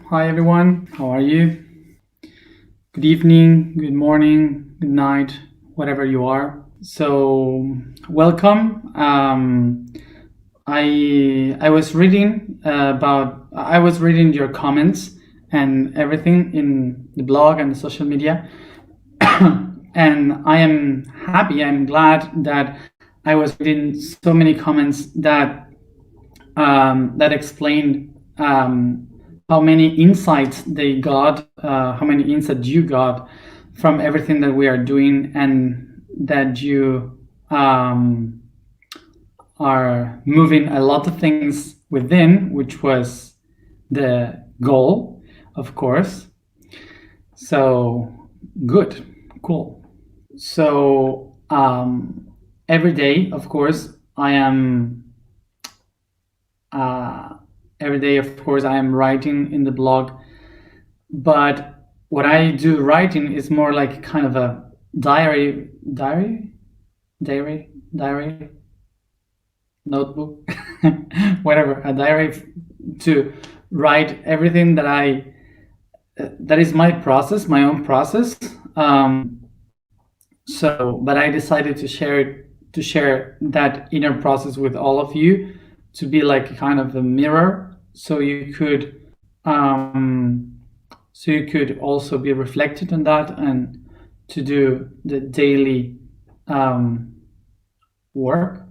Hi everyone. How are you? Good evening, good morning, good night, whatever you are. So, welcome. I was reading I was reading your comments and everything in the blog and the social media, and I am happy. I'm glad that I was reading so many comments that explained how many insights they got, how many insights you got from everything that we are doing, and that you are moving a lot of things within, which was the goal, of course. So good, cool. So every day, of course, I am every day, of course, I am writing in the blog, but what I do writing is more like kind of a diary, notebook, whatever, a diary to write everything that is my process, my own process. But I decided to share that inner process with all of you, to be like kind of a mirror, so you could also be reflected on that, and to do the daily work,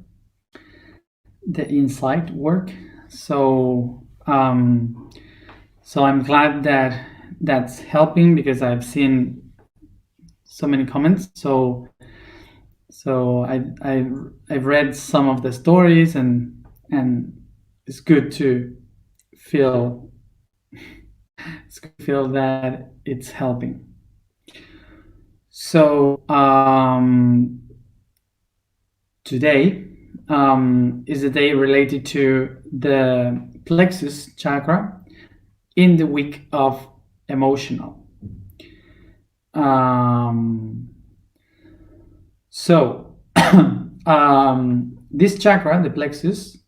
the insight work. So I'm glad that that's helping, because I've seen so many comments. So I've read some of the stories, and it's good to feel that it's helping. So today is a day related to the Plexus chakra in the week of emotional. This chakra, the Plexus,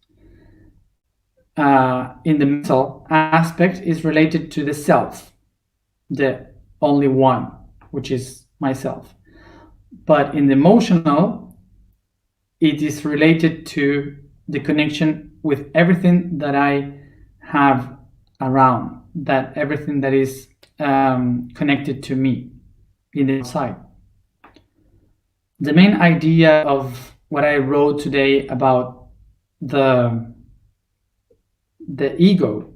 in the mental aspect, is related to the self, the only one, which is myself. But in the emotional, it is related to the connection with everything that I have around, that everything that is connected to me in the outside. The main idea of what I wrote today about the ego,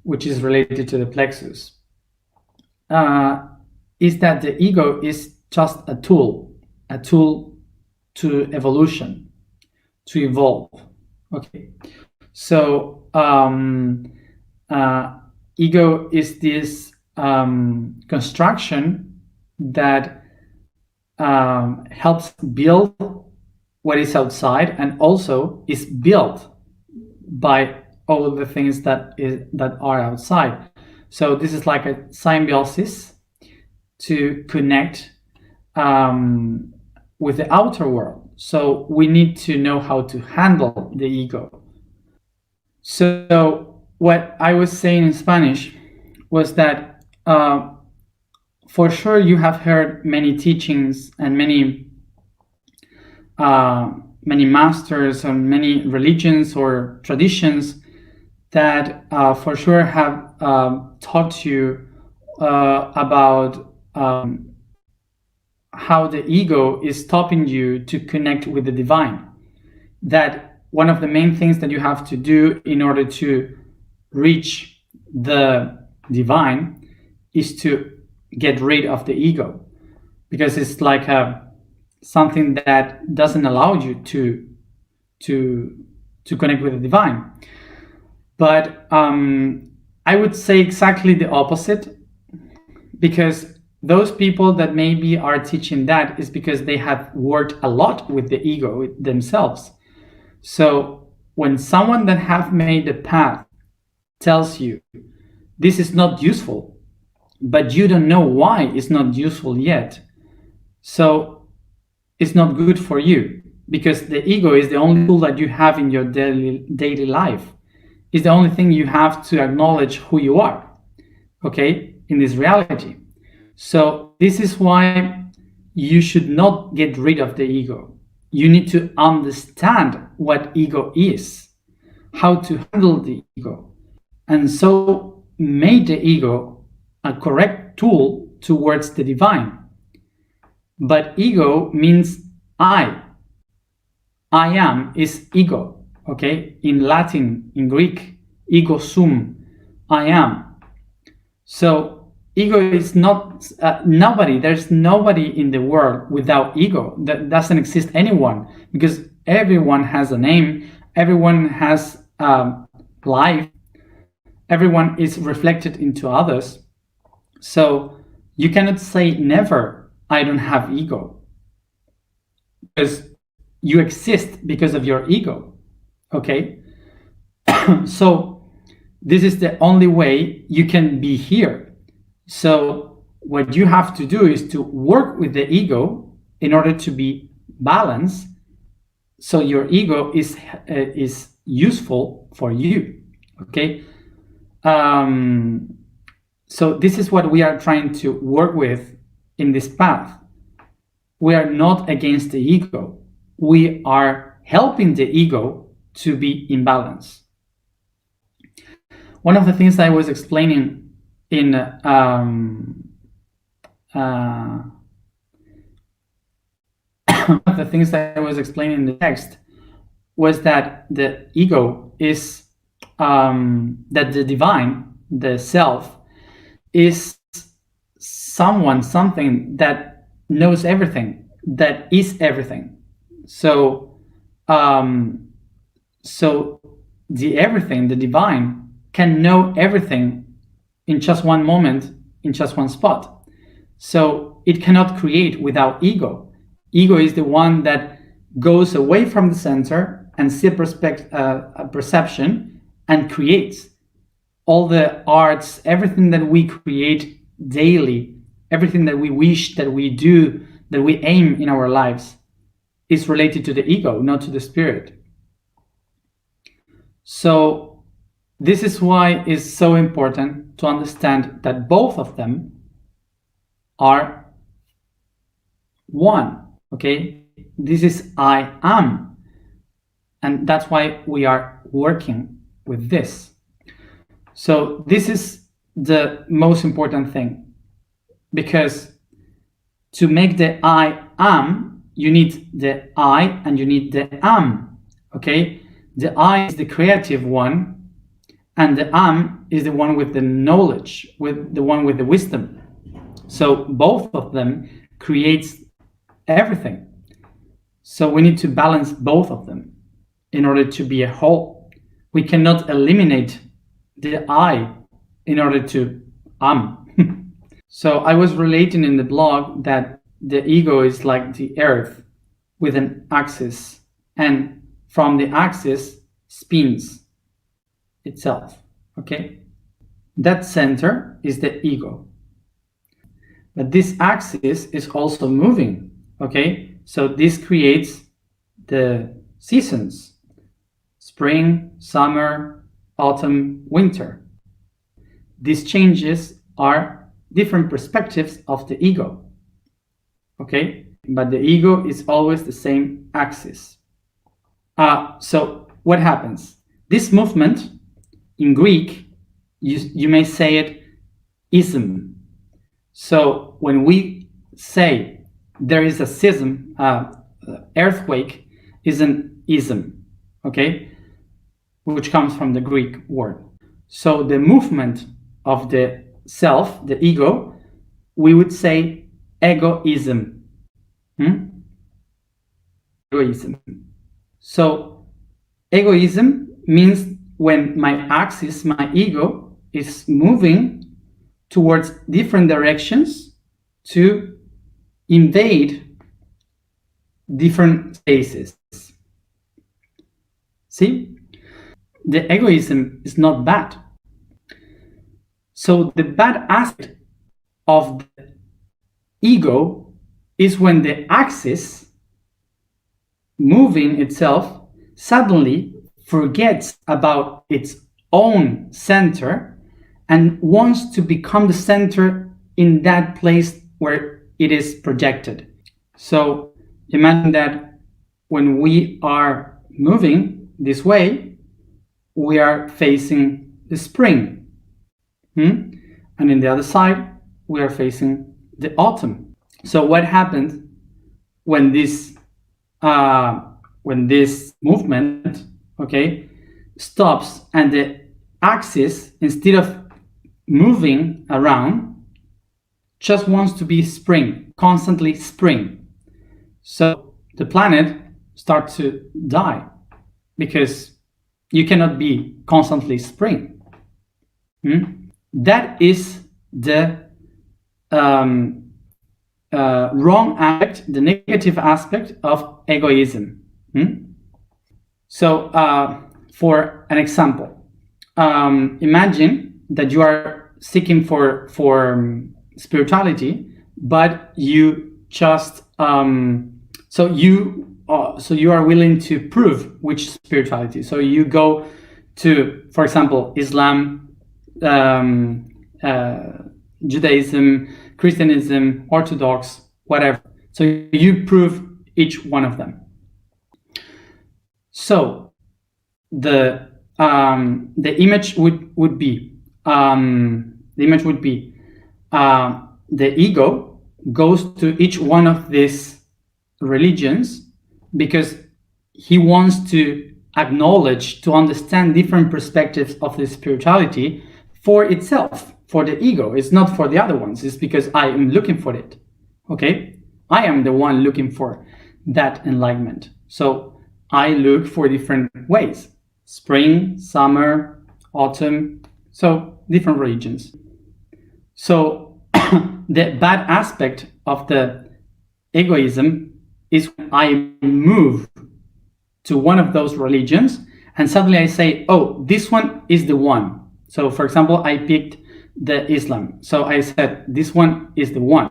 which is related to the Plexus, is that the ego is just a tool to evolution, to evolve. Okay, so ego is this construction that helps build what is outside, and also is built by all the things that are outside. So this is like a symbiosis to connect with the outer world. So we need to know how to handle the ego. So what I was saying in Spanish was that for sure you have heard many teachings and many masters and many religions or traditions that for sure have taught you about how the ego is stopping you to connect with the divine. That one of the main things that you have to do in order to reach the divine is to get rid of the ego, because it's like something that doesn't allow you to connect with the divine. But I would say exactly the opposite, because those people that maybe are teaching that is because they have worked a lot with the ego themselves. So when someone that have made the path tells you this is not useful, but you don't know why it's not useful yet, so it's not good for you, because the ego is the only tool that you have in your daily life. It's the only thing you have to acknowledge who you are. okay, in this reality. So this is why you should not get rid of the ego. You need to understand what ego is, how to handle the ego, and so make the ego a correct tool towards the divine. But ego means I. I am is ego, okay? In Latin, in Greek, ego sum, I am. So ego is not nobody. There's nobody in the world without ego. That doesn't exist anyone, because everyone has a name. Everyone has life. Everyone is reflected into others. So you cannot say never, I don't have ego, because you exist because of your ego. Okay. So this is the only way you can be here. So what you have to do is to work with the ego in order to be balanced, so your ego is useful for you. Okay. So this is what we are trying to work with in this path. We are not against the ego. We are helping the ego to be in balance. One of the things I was explaining in one of the things that I was explaining in the text was that the ego is that the divine, the self, is someone, something that knows everything, that is everything. So so the everything, the divine, can know everything in just one moment, in just one spot. So it cannot create without ego. Ego is the one that goes away from the center and sees a perception and creates. All the arts, everything that we create daily, everything that we wish, that we do, that we aim in our lives, is related to the ego, not to the spirit. So this is why it's so important to understand that both of them are one. Okay, this is I am, and that's why we are working with this. So this is the most important thing, because to make the I am, you need the I and you need the am. Okay, the I is the creative one, and the am is the one with the knowledge, with the one with the wisdom. So both of them creates everything. So we need to balance both of them in order to be a whole. We cannot eliminate the I in order to So I was relating in the blog that the ego is like the earth with an axis, and from the axis spins itself. Okay, that center is the ego, but this axis is also moving. Okay, so this creates the seasons: spring, summer, autumn, winter. These changes are different perspectives of the ego. Okay, but the ego is always the same axis. So what happens? This movement in Greek, you may say it ism. So when we say there is a schism, earthquake is an ism, okay, which comes from the Greek word. So the movement of the self, the ego, we would say egoism. Egoism. So egoism means when my axis, my ego, is moving towards different directions to invade different spaces. See? The egoism is not bad. So the bad aspect of the ego is when the axis moving itself suddenly forgets about its own center and wants to become the center in that place where it is projected. So imagine that when we are moving this way, we are facing the spring. And in the other side, we are facing the autumn. So what happens when this movement, okay, stops and the axis, instead of moving around, just wants to be spring, constantly spring. So the planet starts to die because you cannot be constantly spring. That is the wrong aspect, the negative aspect of egoism. So for an example, imagine that you are seeking for spirituality, but you just so you are willing to prove which spirituality. So you go to, for example, Islam, Judaism, Christianism, Orthodox, whatever. So you prove each one of them. So the image would be the ego goes to each one of these religions because he wants to acknowledge, to understand different perspectives of the spirituality for itself, for the ego. It's not for the other ones. It's because I am looking for it. Okay? I am the one looking for that enlightenment. So I look for different ways. Spring, summer, autumn, so different religions. So the bad aspect of the egoism is when I move to one of those religions and suddenly I say, oh, this one is the one. So for example, I picked the Islam. So I said, this one is the one.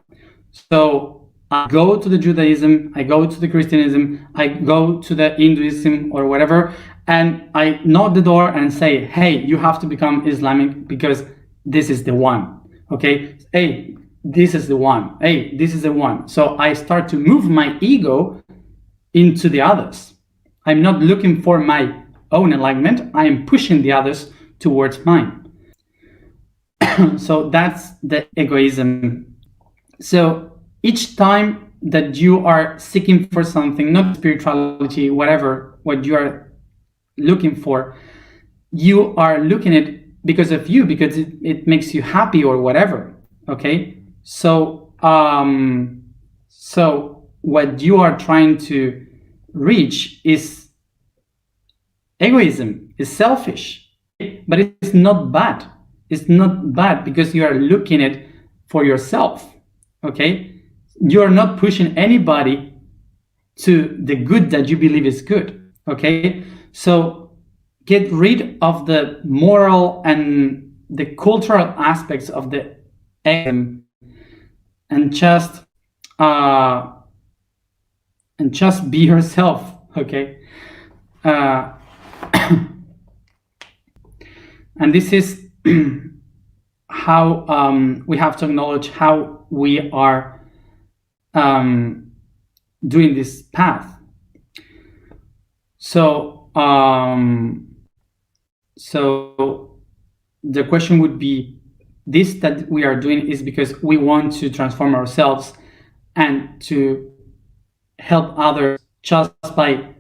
So I go to the Judaism, I go to the Christianism, I go to the Hinduism or whatever, and I knock the door and say, hey, you have to become Islamic because this is the one. Okay? Hey, this is the one. Hey, this is the one. So I start to move my ego into the others. I'm not looking for my own enlightenment. I am pushing the others towards mine. So that's the egoism. So each time that you are seeking for something, not spirituality, whatever, what you are looking for, you are looking at it because of you, because it makes you happy or whatever. Okay? So so what you are trying to reach is egoism, is selfish, but it's not bad. It's not bad because you are looking at it for yourself. Okay? You are not pushing anybody to the good that you believe is good. Okay? So get rid of the moral and the cultural aspects of the egoism and just be yourself. Okay? And this is how we have to acknowledge how we are doing this path. So so the question would be, this that we are doing is because we want to transform ourselves and to help others just by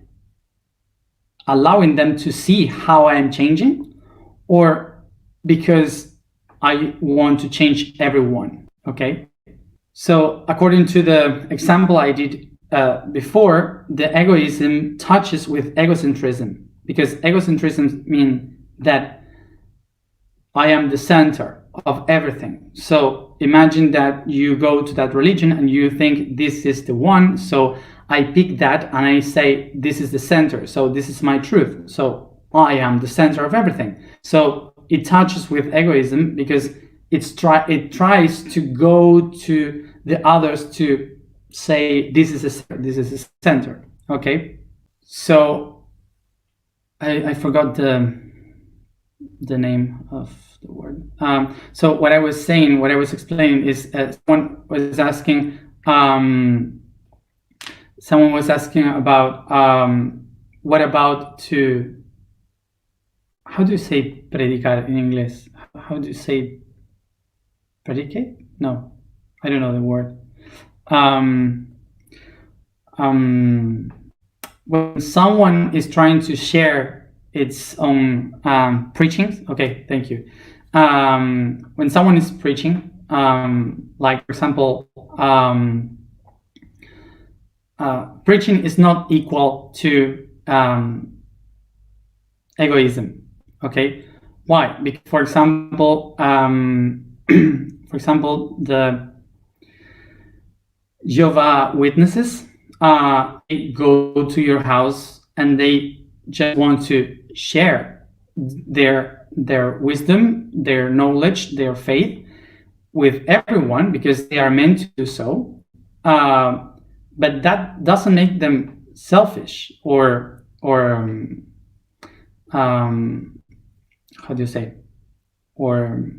allowing them to see how I am changing, or because I want to change everyone. Okay? So according to the example I did before, the egoism touches with egocentrism, because egocentrism means that I am the center of everything. So imagine that you go to that religion and you think this is the one, so I pick that and I say this is the center, so this is my truth, so I am the center of everything. So it touches with egoism because it tries to go to the others to say this is a center. Okay? So I forgot the name of the word. So what I was saying, what I was explaining is someone was asking about what about to, how do you say predicar in English? How do you say predicate? No, I don't know the word. When someone is trying to share its own preaching, okay, thank you. When someone is preaching, like for example, preaching is not equal to egoism. Okay, why? Because, for example, the Jehovah Witnesses, they go to your house and they just want to share their wisdom, their knowledge, their faith with everyone because they are meant to do so. But that doesn't make them selfish or how do you say, or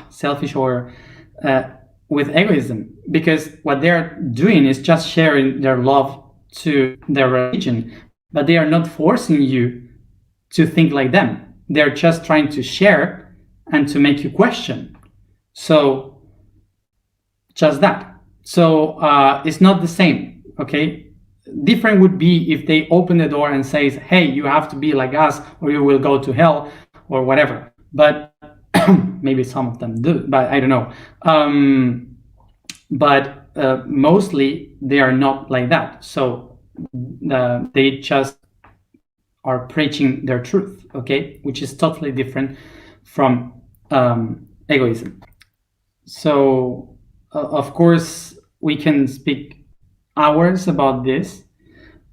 selfish or with egoism, because what they're doing is just sharing their love to their religion, but they are not forcing you to think like them. They're just trying to share and to make you question. So just that. So it's not the same, okay? Different would be if they open the door and says, hey, you have to be like us or you will go to hell or whatever. But maybe some of them do, but I don't know. But mostly they are not like that. So they just are preaching their truth, okay? Which is totally different from egoism. So, of course, we can speak hours about this,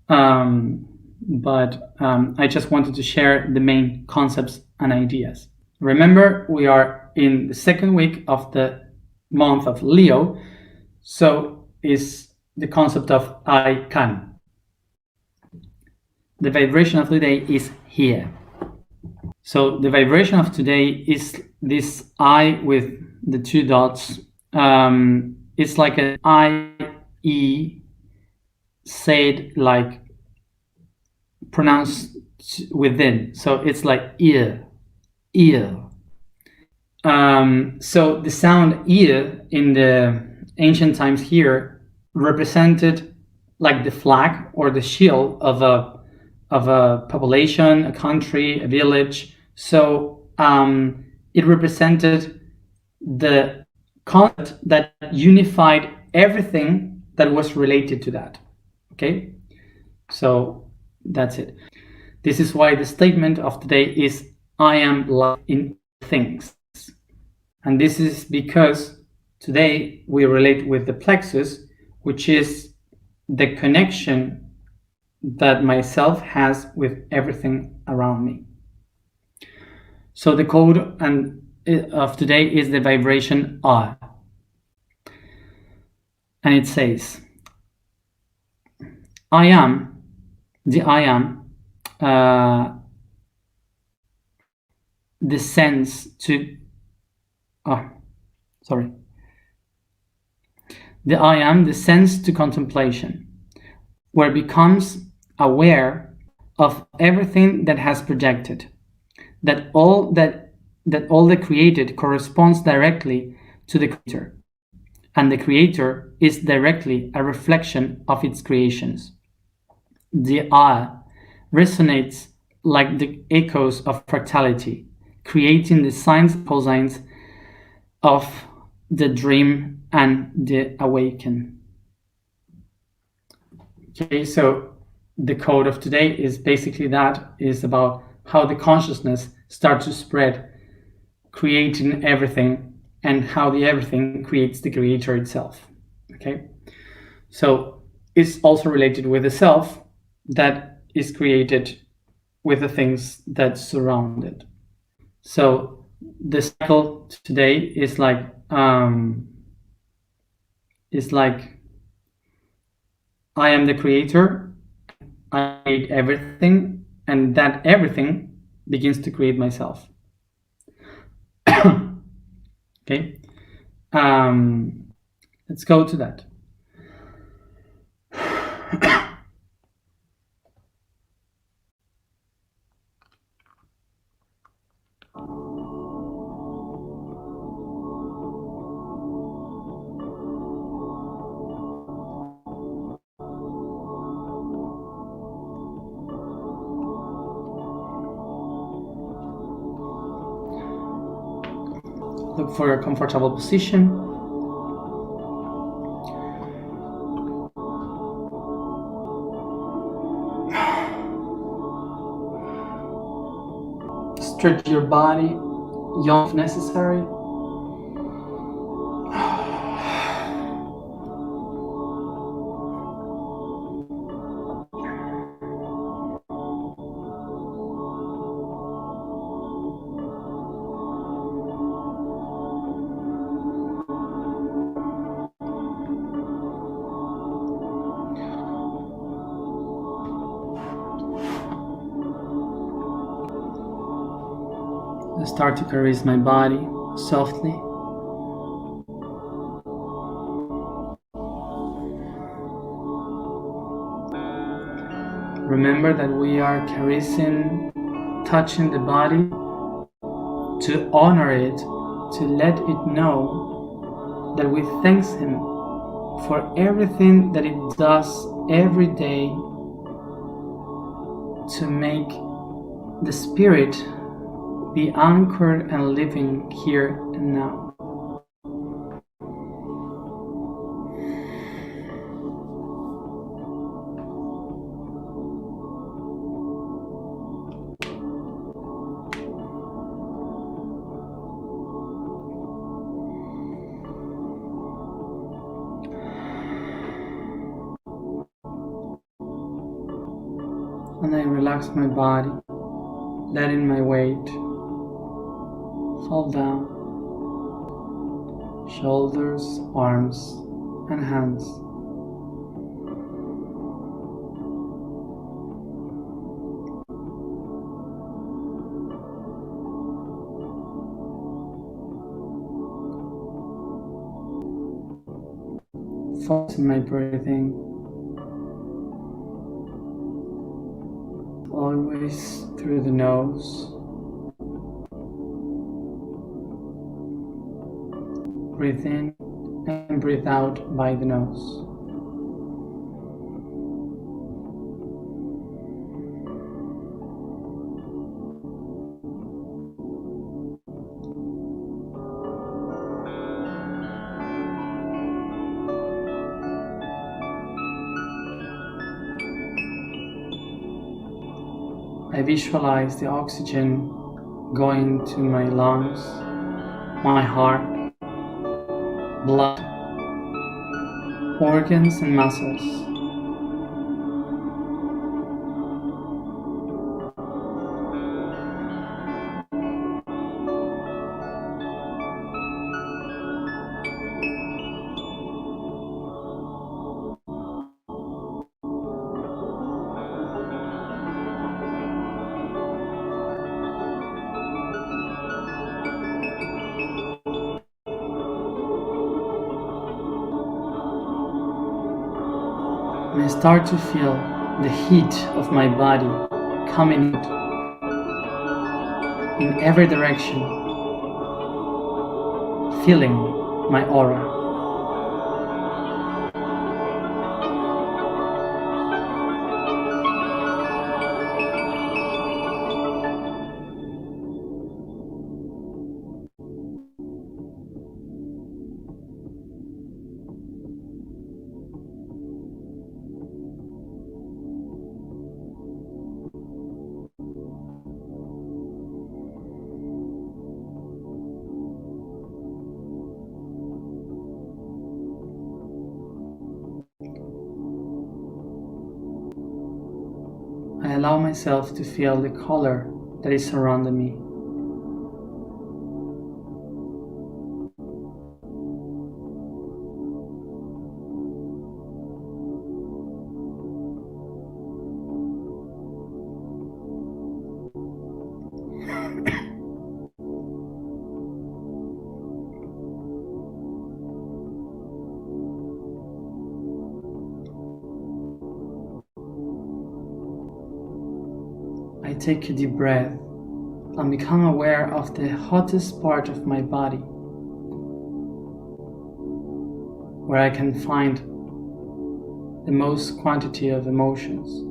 but I just wanted to share the main concepts and ideas. Remember, we are in the second week of the month of Leo, so is the concept of I can. The vibration of today is here. So the vibration of today is this I with the two dots. It's like an I-E said like pronounced within. So it's like ear. So the sound ear in the ancient times here represented like the flag or the shield of a population, a country, a village. So it represented the concept that unified everything that was related to that. Okay, so that's it. This is why the statement of today is I am life in things. And this is because today we relate with the plexus, which is the connection that myself has with everything around me. So the code of today is the vibration I. And it says, I am, the sense to, the I am, the sense to contemplation, where it becomes aware of everything that has projected, that all the created corresponds directly to the creator, and the creator is directly a reflection of its creations. The I resonates like the echoes of fractality, creating the sines and cosines of the dream and the awaken. Okay, so the code of today is basically that, is about how the consciousness starts to spread, creating everything, and how the everything creates the creator itself. Okay, so it's also related with the self that is created with the things that surround it. So the cycle today is like I am the creator, I create everything, and that everything begins to create myself. Okay, let's go to that. Look for a comfortable position. Stretch your body, yawn if necessary. I start to caress my body softly. Remember that we are caressing, touching the body to honor it, to let it know that we thank Him for everything that it does every day to make the spirit be anchored and living here and now. And I relax my body, letting my weight fall down. Shoulders, arms, and hands. Focus on my breathing. Always through the nose. Breathe in and breathe out by the nose. I visualize the oxygen going to my lungs, my heart, blood, organs and muscles. And I start to feel the heat of my body coming in every direction, filling my aura. I allow myself to feel the color that is surrounding me. take a deep breath and become aware of the hottest part of my body, where I can find the most quantity of emotions.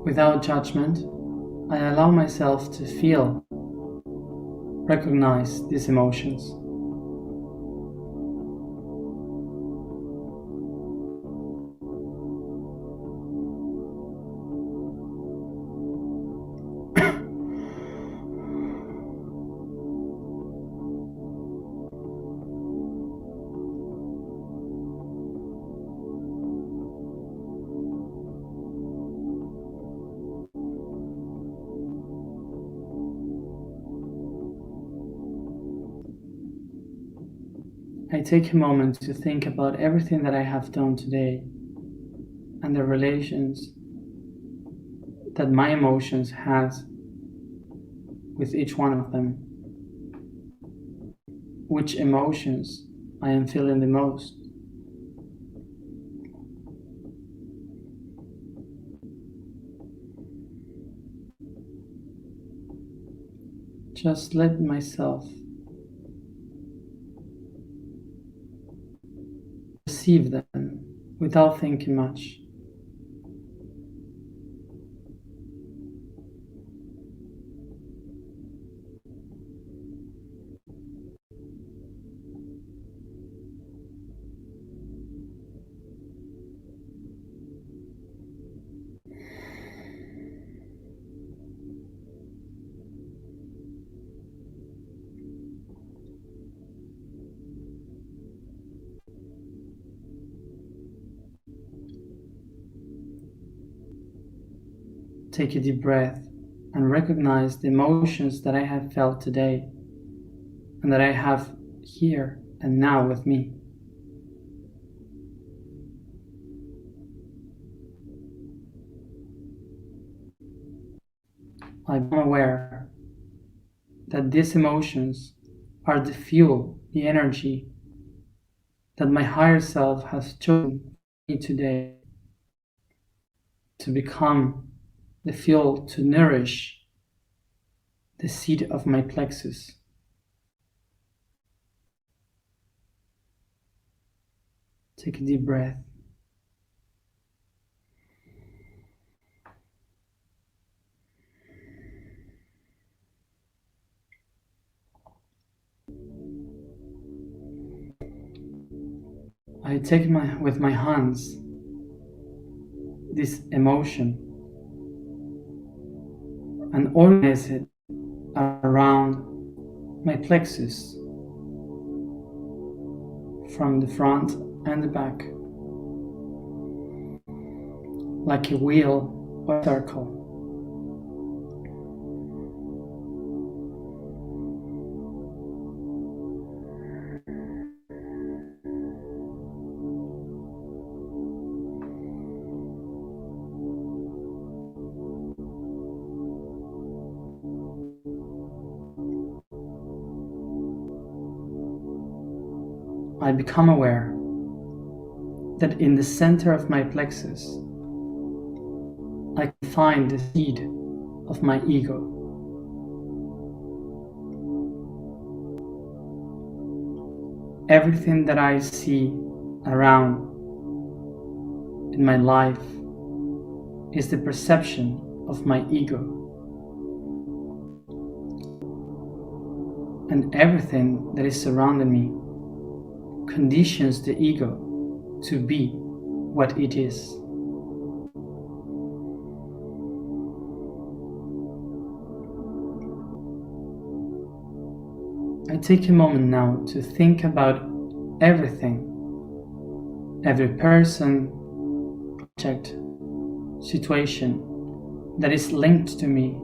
Without judgment, I allow myself to feel, recognize these emotions. I take a moment to think about everything that I have done today and the relations that my emotions has with each one of them. Which emotions I am feeling the most. Just let myself receive them without thinking much. Take a deep breath and recognize the emotions that I have felt today and that I have here and now with me. I'm aware that these emotions are the fuel, the energy that my higher self has chosen for me today to become the fuel to nourish the seed of my plexus. Take a deep breath. I take with my hands this emotion and organize it around my plexus from the front and the back, like a wheel or circle. I become aware that in the center of my plexus, I can find the seed of my ego. Everything that I see around in my life is the perception of my ego. And everything that is surrounding me conditions the ego to be what it is. I take a moment now to think about everything every person, object, situation that is linked to me,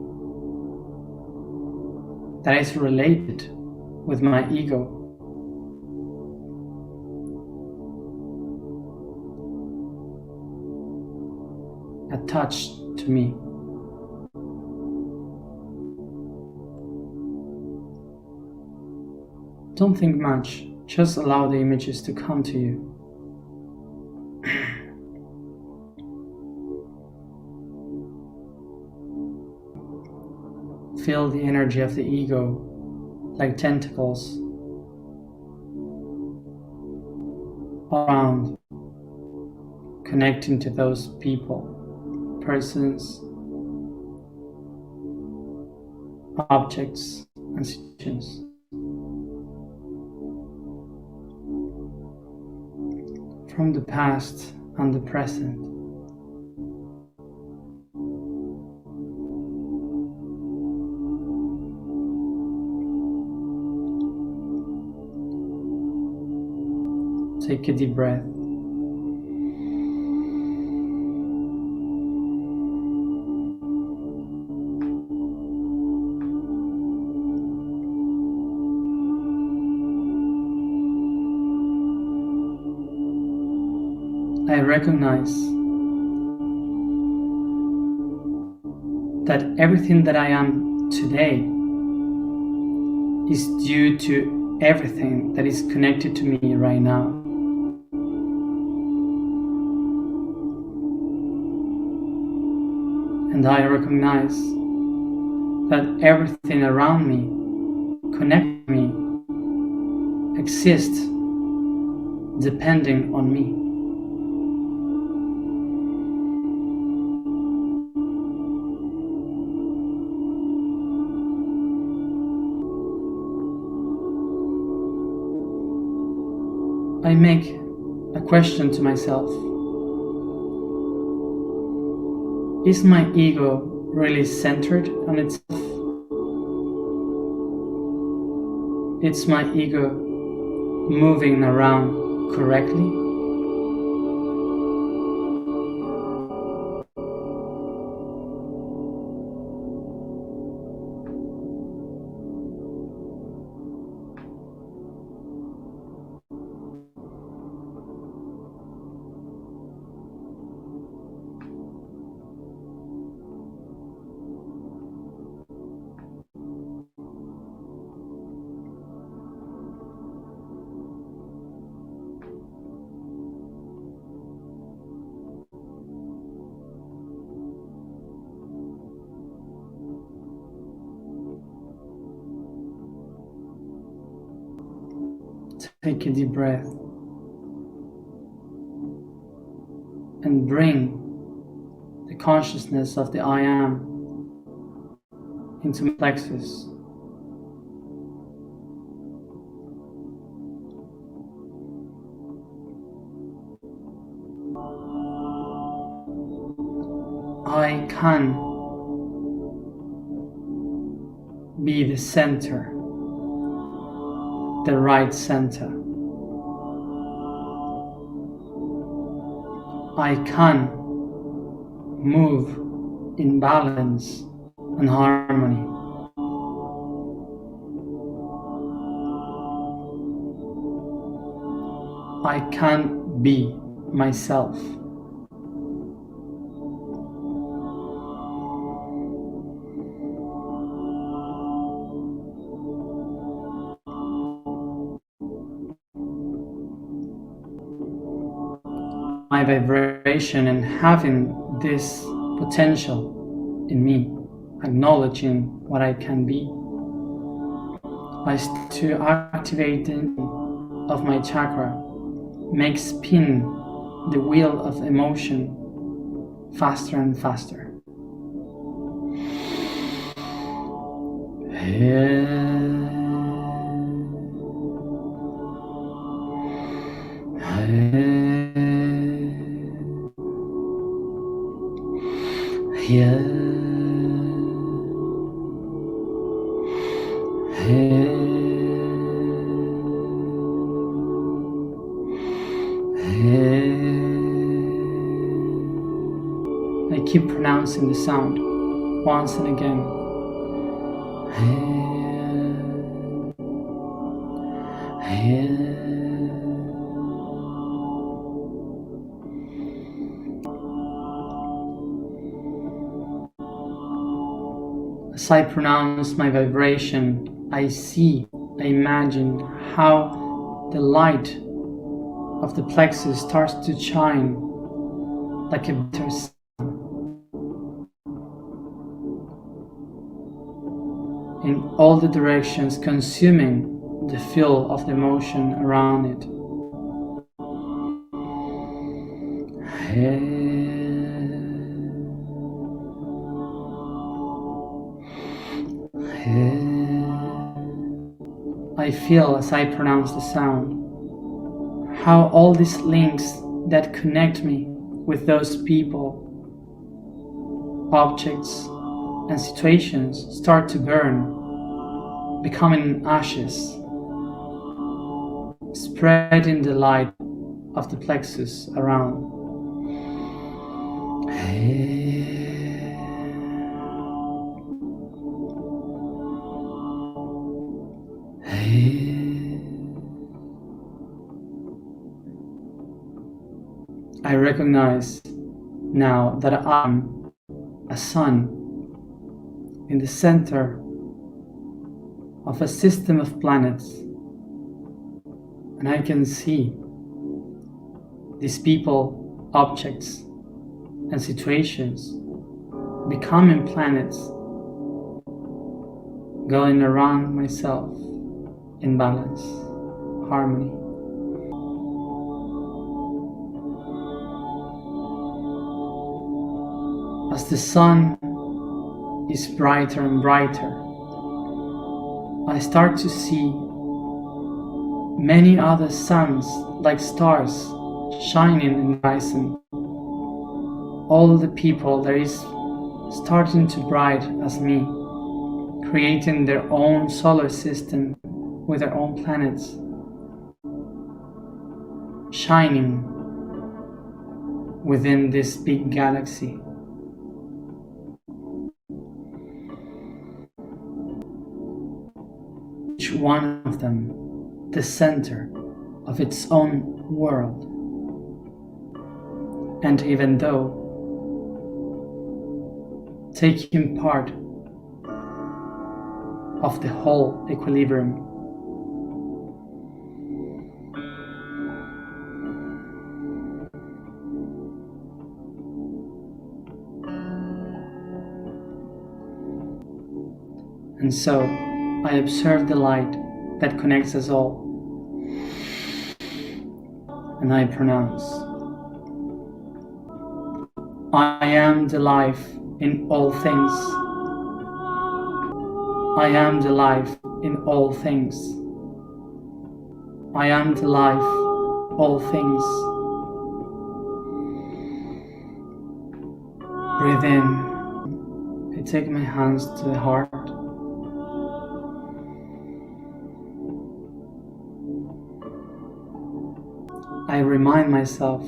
that is related with my ego, attached to me. Don't think much, just allow the images to come to you. Feel the energy of the ego like tentacles around, connecting to those people, persons, objects, and situations. From the past and the present. Take a deep breath. I recognize that everything that I am today is due to everything that is connected to me right now. And I recognize that everything around me, connects me, exists depending on me. I make a question to myself. Is my ego really centered on itself? Is my ego moving around correctly? Take a deep breath and bring the consciousness of the I am into my plexus. I can be the center, the right center. I can move in balance and harmony. I can be myself. My vibration and having this potential in me, acknowledging what I can be, by to activating of my chakra, makes spin the wheel of emotion faster and faster. Here. pronouncing the sound once and again. As I pronounce my vibration, I imagine how the light of the plexus starts to shine like a bitter sun in all the directions, consuming the field of the motion around it. I feel as I pronounce the sound how all these links that connect me with those people, objects, and situations start to burn, becoming ashes, spreading the light of the plexus around. I recognize now that I'm a sun in the center of a system of planets, and I can see these people, objects, and situations becoming planets, going around myself in balance, harmony. As the sun is brighter and brighter, I start to see many other suns like stars shining in the horizon. All the people that is starting to bright as me, creating their own solar system with their own planets, shining within this big galaxy. Each one of them the center of its own world. And even though taking part of the whole equilibrium, and so I observe the light that connects us all, and I pronounce, I am the life in all things. I am the life in all things. I am the life, all things. Breathe in. I take my hands to the heart. I remind myself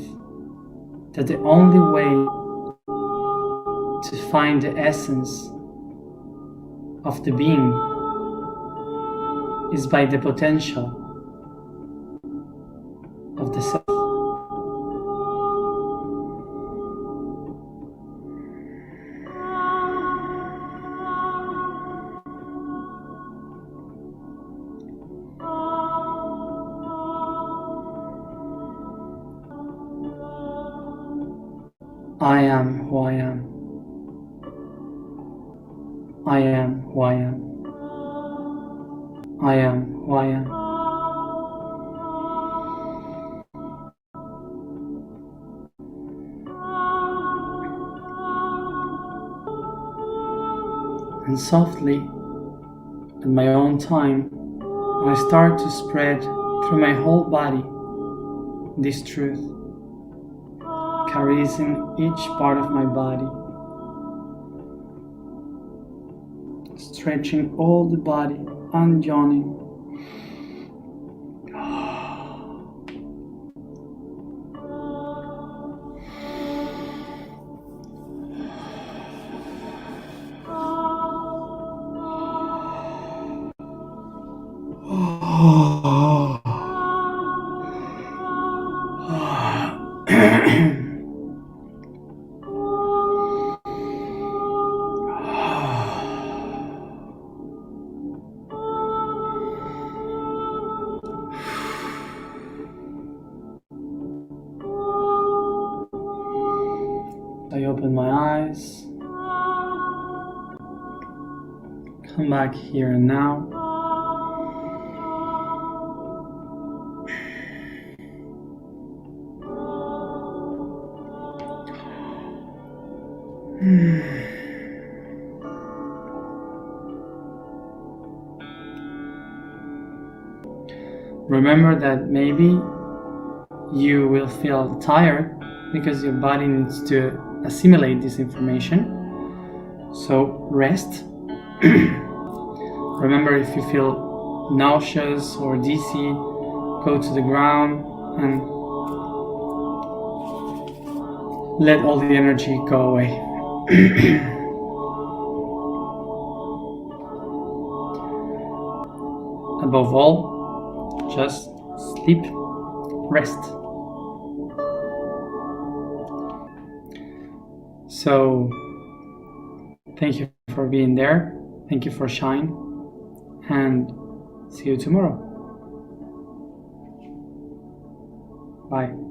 that the only way to find the essence of the being is by the potential of the self. I am who I am. I am who I am. I am who I am. And softly, at my own time, I start to spread through my whole body this truth, caressing each part of my body, stretching all the body and yawning. I open my eyes, come back here and now. Remember that maybe you will feel tired because your body needs to assimilate this information. So rest. Remember, if you feel nauseous or dizzy, go to the ground and let all the energy go away. Above all, just sleep, rest. So, thank you for being there. Thank you for Shine. And see you tomorrow. Bye.